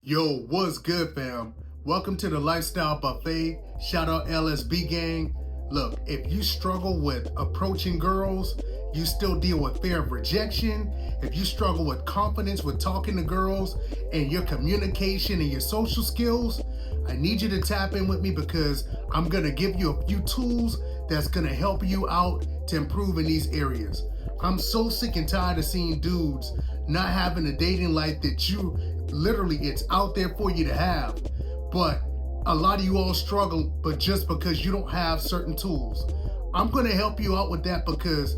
Yo, what's good, fam? Welcome to the Lifestyle Buffet. Shout out LSB gang. Look, if you struggle with approaching girls, you still deal with fear of rejection, if you struggle with confidence with talking to girls and your communication and your social skills, I need you to tap in with me because I'm going to give you a few tools that's going to help you out to improve in these areas. I'm so sick and tired of seeing dudes not having a dating life that it's out there for you to have. But a lot of you all struggle, but just because you don't have certain tools. I'm going to help you out with that because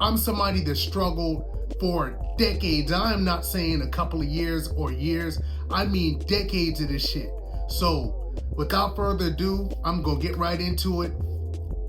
I'm somebody that struggled for decades. I am not saying a couple of years or years. I mean decades of this shit. So without further ado, I'm going to get right into it.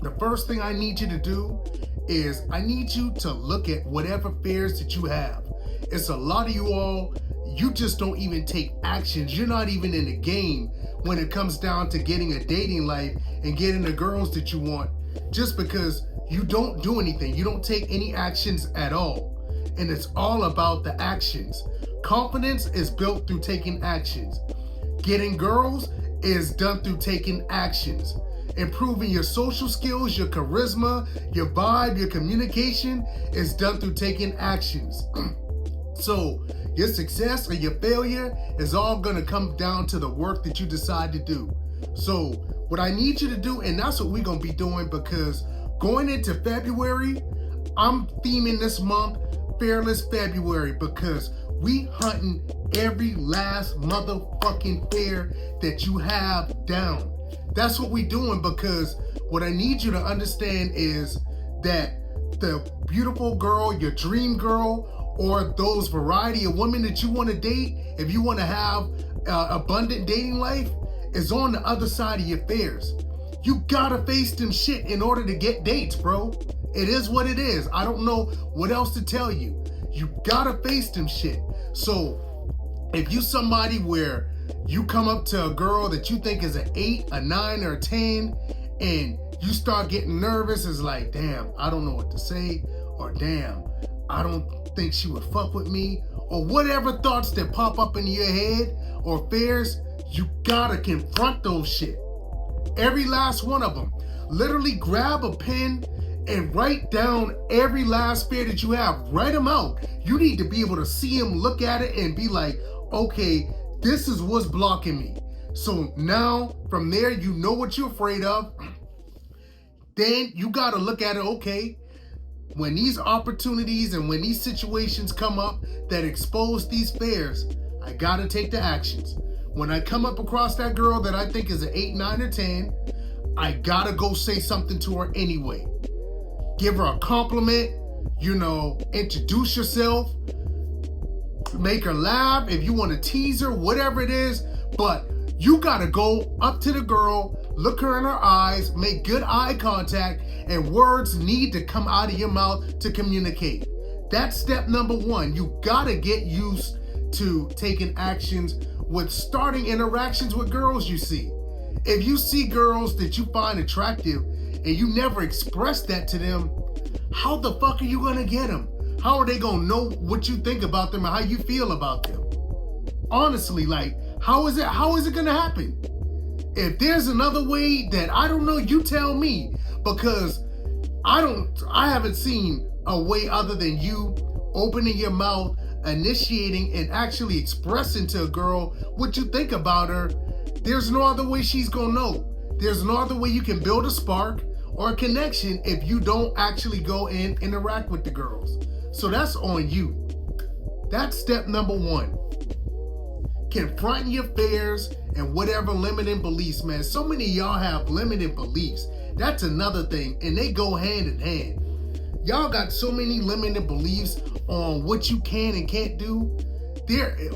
The first thing I need you to do is I need you to look at whatever fears that you have. It's a lot of you all, you just don't even take actions. You're not even in the game when it comes down to getting a dating life and getting the girls that you want, just because you don't do anything. You don't take any actions at all. And it's all about the actions. Confidence is built through taking actions. Getting girls is done through taking actions. Improving your social skills, your charisma, your vibe, your communication is done through taking actions. So your success or your failure is all going to come down to the work that you decide to do. So what I need you to do, and that's what we're going to be doing, because going into February, I'm theming this month Fearless February, because we hunting every last motherfucking fear that you have down. That's what we doing, because what I need you to understand is that the beautiful girl, your dream girl, or those variety of women that you want to date, if you want to have abundant dating life, is on the other side of your fears. You gotta face them shit in order to get dates, bro. It is what it is. I don't know what else to tell you. You gotta face them shit. So if you somebody where you come up to a girl that you think is an 8, a 9, or a 10, and you start getting nervous, it's like, damn, I don't know what to say, or damn, I don't think she would fuck with me, or whatever thoughts that pop up in your head or fears, you gotta confront those shit. Every last one of them. Literally grab a pen and write down every last fear that you have. Write them out. You need to be able to see them, look at it, and be like, okay, this is what's blocking me. So now, from there, you know what you're afraid of. Then you gotta look at it, okay, when these opportunities and when these situations come up that expose these fears, I gotta take the actions. When I come up across that girl that I think is an 8, 9, or 10, I gotta go say something to her anyway. Give her a compliment, introduce yourself, make her laugh, if you want to tease her, whatever it is, but you gotta go up to the girl, look her in her eyes, make good eye contact, and words need to come out of your mouth to communicate. That's step number 1. You gotta get used to taking actions with starting interactions with girls you see. If you see girls that you find attractive and you never express that to them, how the fuck are you gonna get them? How are they gonna know what you think about them and how you feel about them? Honestly, like, how is it gonna happen? If there's another way that I don't know, you tell me, because I haven't seen a way other than you opening your mouth, initiating, and actually expressing to a girl what you think about her. There's no other way she's gonna know. There's no other way you can build a spark or a connection if you don't actually go and interact with the girls. So that's on you. That's step number 1. Confronting your fears and whatever limiting beliefs, man. So many of y'all have limiting beliefs. That's another thing, and they go hand in hand. Y'all got so many limited beliefs on what you can and can't do.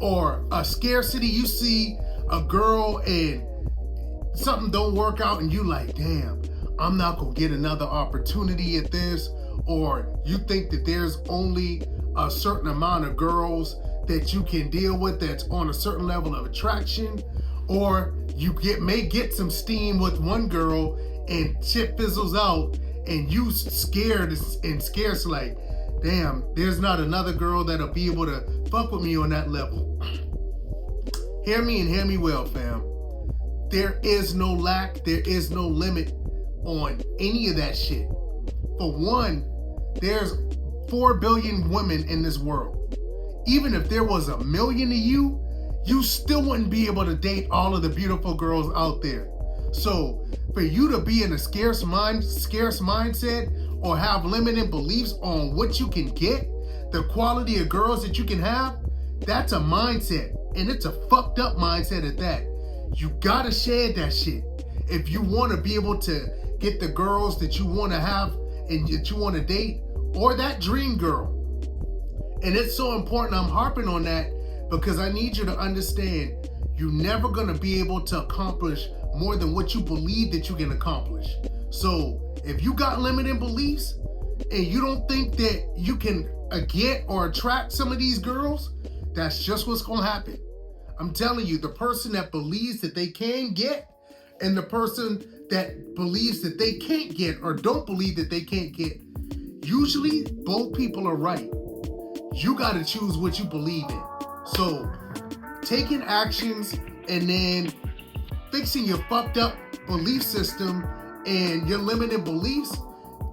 Or a scarcity, you see a girl and something don't work out and you like, damn, I'm not gonna get another opportunity at this. Or you think that there's only a certain amount of girls that you can deal with that's on a certain level of attraction. Or you may get some steam with one girl and shit fizzles out and you scared and scarce, like, damn, there's not another girl that'll be able to fuck with me on that level. Hear me and hear me well, fam. There is no lack, there is no limit on any of that shit. For one, there's 4 billion women in this world. Even if there was 1 million of you, you still wouldn't be able to date all of the beautiful girls out there. So for you to be in a scarce mindset or have limited beliefs on what you can get, the quality of girls that you can have, that's a mindset. And it's a fucked up mindset at that. You gotta shed that shit if you want to be able to get the girls that you want to have and that you want to date, or that dream girl. And it's so important I'm harping on that because I need you to understand you're never going to be able to accomplish more than what you believe that you can accomplish. So if you got limiting beliefs and you don't think that you can get or attract some of these girls, that's just what's going to happen. I'm telling you, the person that believes that they can get and the person that believes that they can't get or don't believe that they can't get, usually both people are right. You got to choose what you believe in. So taking actions and then fixing your fucked up belief system and your limited beliefs,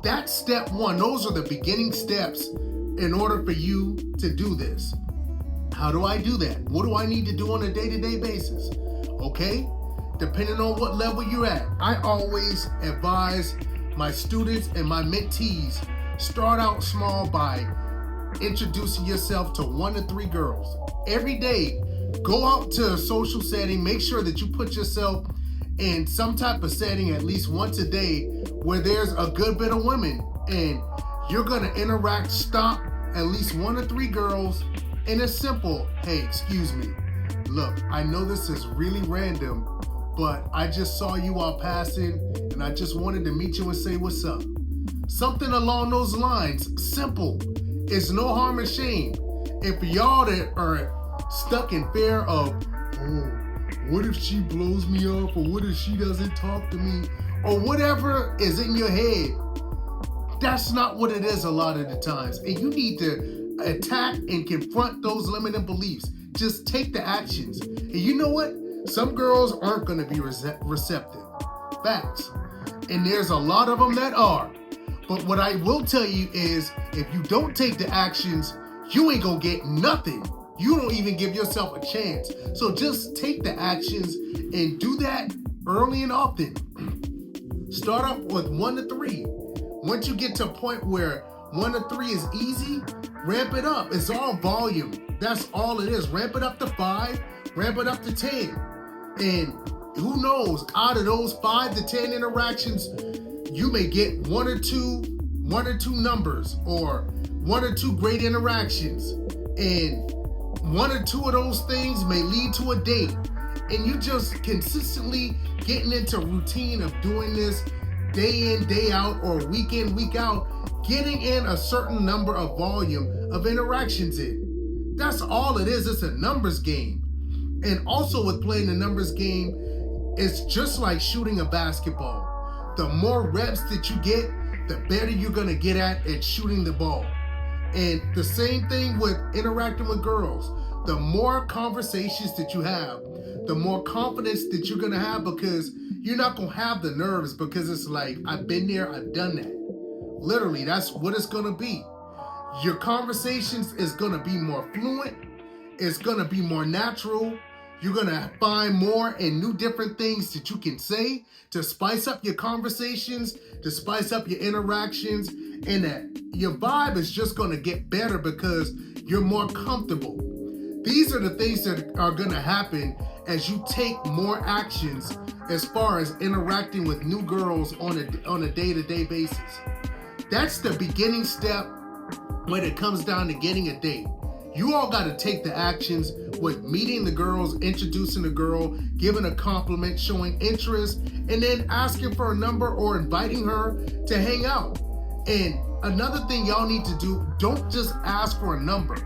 that's step one. Those are the beginning steps in order for you to do this. How do I do that? What do I need to do on a day-to-day basis? Okay, depending on what level you're at, I always advise my students and my mentees, start out small by introducing yourself to 1 to 3 girls. Every day, go out to a social setting, make sure that you put yourself in some type of setting at least once a day where there's a good bit of women, and you're gonna stop at least 1 to 3 girls in a simple, hey, excuse me, look, I know this is really random, but I just saw you while passing and I just wanted to meet you and say what's up. Something along those lines, simple. It's no harm or shame. And for y'all that are stuck in fear of, oh, what if she blows me off, or what if she doesn't talk to me, or whatever is in your head, that's not what it is a lot of the times. And you need to attack and confront those limiting beliefs. Just take the actions. And you know what? Some girls aren't going to be receptive. Facts. And there's a lot of them that are. But what I will tell you is, if you don't take the actions, you ain't going to get nothing. You don't even give yourself a chance. So just take the actions and do that early and often. Start off with 1 to 3. Once you get to a point where 1 to 3 is easy, ramp it up. It's all volume. That's all it is. Ramp it up to 5, ramp it up to 10. And who knows, out of those 5 to 10 interactions, you may get 1 or 2 numbers, or 1 or 2 great interactions. And 1 or 2 of those things may lead to a date. And you just consistently getting into routine of doing this day in, day out, or week in, week out, getting in a certain number of volume of interactions in. That's all it is. It's a numbers game. And also with playing the numbers game, it's just like shooting a basketball. The more reps that you get, the better you're gonna get at shooting the ball. And the same thing with interacting with girls. The more conversations that you have, the more confidence that you're gonna have, because you're not gonna have the nerves, because it's like, I've been there, I've done that. Literally, that's what it's gonna be. Your conversations is gonna be more fluent. It's gonna be more natural. You're gonna find more and new different things that you can say to spice up your conversations, to spice up your interactions, and that your vibe is just gonna get better because you're more comfortable. These are the things that are gonna happen as you take more actions as far as interacting with new girls on a day-to-day basis. That's the beginning step when it comes down to getting a date. You all got to take the actions with meeting the girls, introducing the girl, giving a compliment, showing interest, and then asking for a number or inviting her to hang out. And another thing y'all need to do, don't just ask for a number.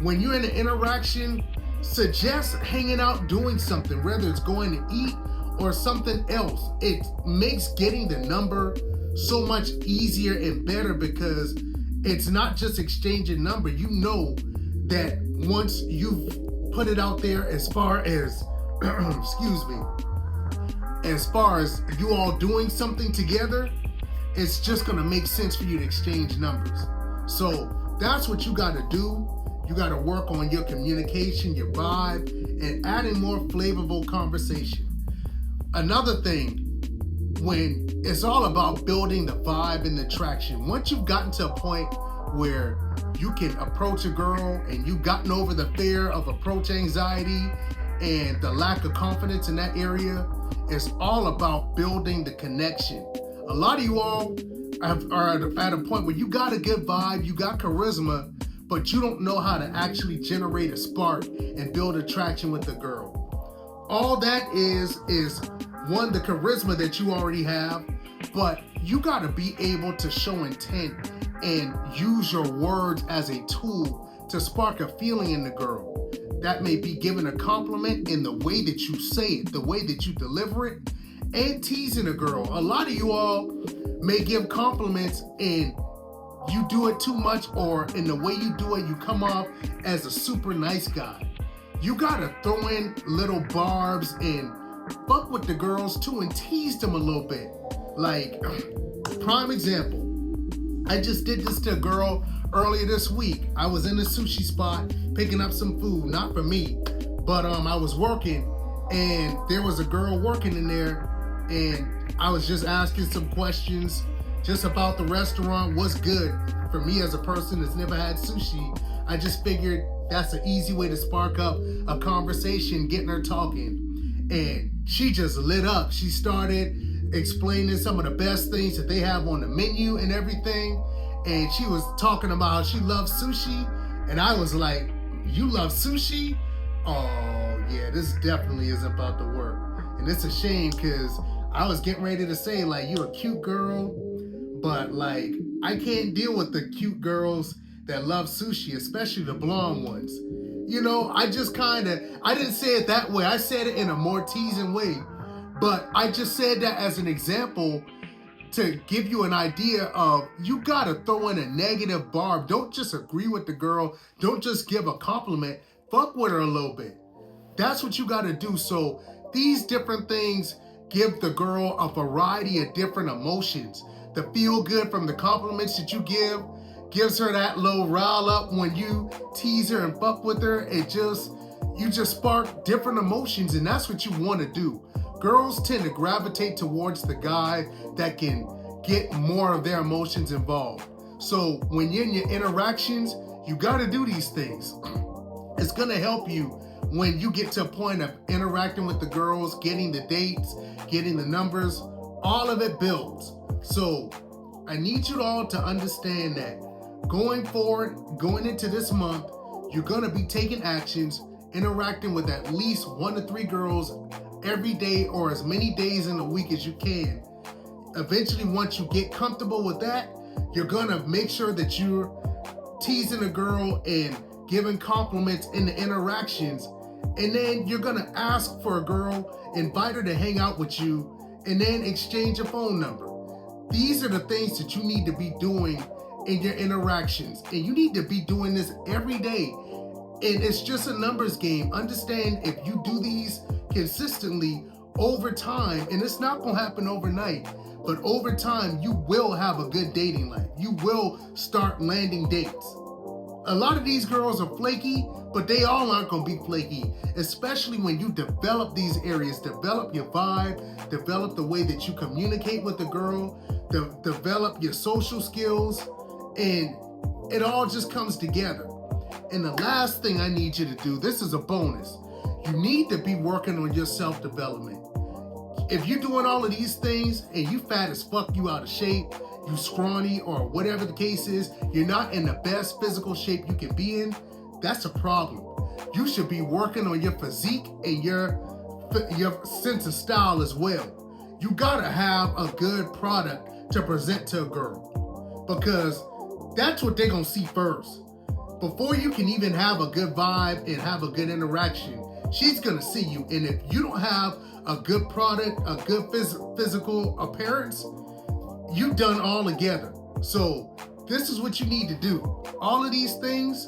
When you're in an interaction, suggest hanging out, doing something, whether it's going to eat or something else. It makes getting the number so much easier and better, because it's not just exchanging number. You know that once you've put it out there as far as excuse me, as far as you all doing something together, it's just gonna make sense for you to exchange numbers. So that's what you gotta do. You gotta work on your communication, your vibe, and adding more flavorful conversation. Another thing, when it's all about building the vibe and the traction, once you've gotten to a point where you can approach a girl and you've gotten over the fear of approach anxiety and the lack of confidence in that area, it's all about building the connection. A lot of you all are at a point where you got a good vibe, you got charisma, but you don't know how to actually generate a spark and build attraction with the girl. All that is one, the charisma that you already have, but you got to be able to show intent and use your words as a tool to spark a feeling in the girl. That may be giving a compliment in the way that you say it, the way that you deliver it, and teasing a girl. A lot of you all may give compliments and you do it too much, or in the way you do it, you come off as a super nice guy. You gotta throw in little barbs and fuck with the girls too and tease them a little bit. Like, prime example, I just did this to a girl earlier this week. I was in a sushi spot picking up some food, not for me, but I was working and there was a girl working in there and I was just asking some questions just about the restaurant, what's good. For me as a person that's never had sushi, I just figured that's an easy way to spark up a conversation, getting her talking. And she just lit up. She started explaining some of the best things that they have on the menu and everything. And she was talking about how she loves sushi. And I was like, you love sushi? Oh yeah, this definitely is about to work. And it's a shame because I was getting ready to say, like, you're a cute girl, but like, I can't deal with the cute girls that love sushi, especially the blonde ones. You know, I didn't say it that way. I said it in a more teasing way, but I just said that as an example to give you an idea of, you gotta throw in a negative barb. Don't just agree with the girl. Don't just give a compliment. Fuck with her a little bit. That's what you gotta do. So these different things give the girl a variety of different emotions. The feel good from the compliments that you give gives her that little rile up when you tease her and fuck with her. You just spark different emotions, and that's what you want to do. Girls tend to gravitate towards the guy that can get more of their emotions involved. So when you're in your interactions, you got to do these things. It's going to help you when you get to a point of interacting with the girls, getting the dates, getting the numbers. All of it builds. So I need you all to understand that going forward, going into this month, you're going to be taking actions, interacting with at least 1 to 3 girls every day or as many days in a week as you can. Eventually, once you get comfortable with that, you're going to make sure that you're teasing a girl and giving compliments in the interactions. And then you're going to ask for a girl, invite her to hang out with you, and then exchange a phone number. These are the things that you need to be doing in your interactions. And you need to be doing this every day. And it's just a numbers game. Understand, if you do these consistently over time, and it's not going to happen overnight, but over time, you will have a good dating life. You will start landing dates. A lot of these girls are flaky, but they all aren't going to be flaky, especially when you develop these areas, develop your vibe, develop the way that you communicate with the girl, develop your social skills, and it all just comes together. And the last thing I need you to do, this is a bonus, you need to be working on your self-development. If you're doing all of these things and you fat as fuck, you out of shape, you scrawny, or whatever the case is, you're not in the best physical shape you can be in, that's a problem. You should be working on your physique and your sense of style as well. You gotta have a good product to present to a girl, because that's what they're gonna see first. Before you can even have a good vibe and have a good interaction, she's gonna see you. And if you don't have a good product, a good physical appearance, you've done all together. So this is what you need to do. All of these things,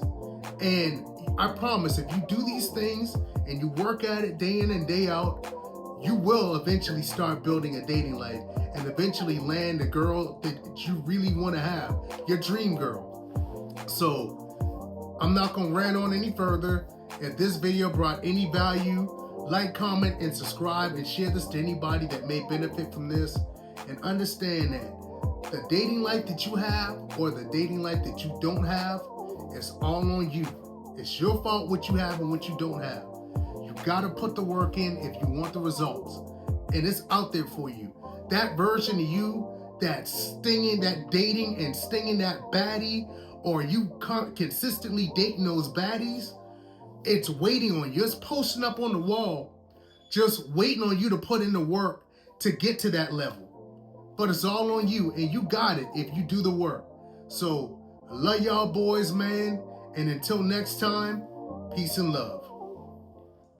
and I promise if you do these things and you work at it day in and day out, you will eventually start building a dating life and eventually land a girl that you really want to have, your dream girl. So I'm not going to rant on any further. If this video brought any value, like, comment, and subscribe, and share this to anybody that may benefit from this. And understand that the dating life that you have or the dating life that you don't have is all on you. It's your fault what you have and what you don't have. You gotta put the work in if you want the results. And it's out there for you. That version of you that's stinging, that dating and stinging that baddie, or you consistently dating those baddies, it's waiting on you. It's posting up on the wall, just waiting on you to put in the work to get to that level. But it's all on you, and you got it if you do the work. So, I love y'all boys, man. And until next time, peace and love.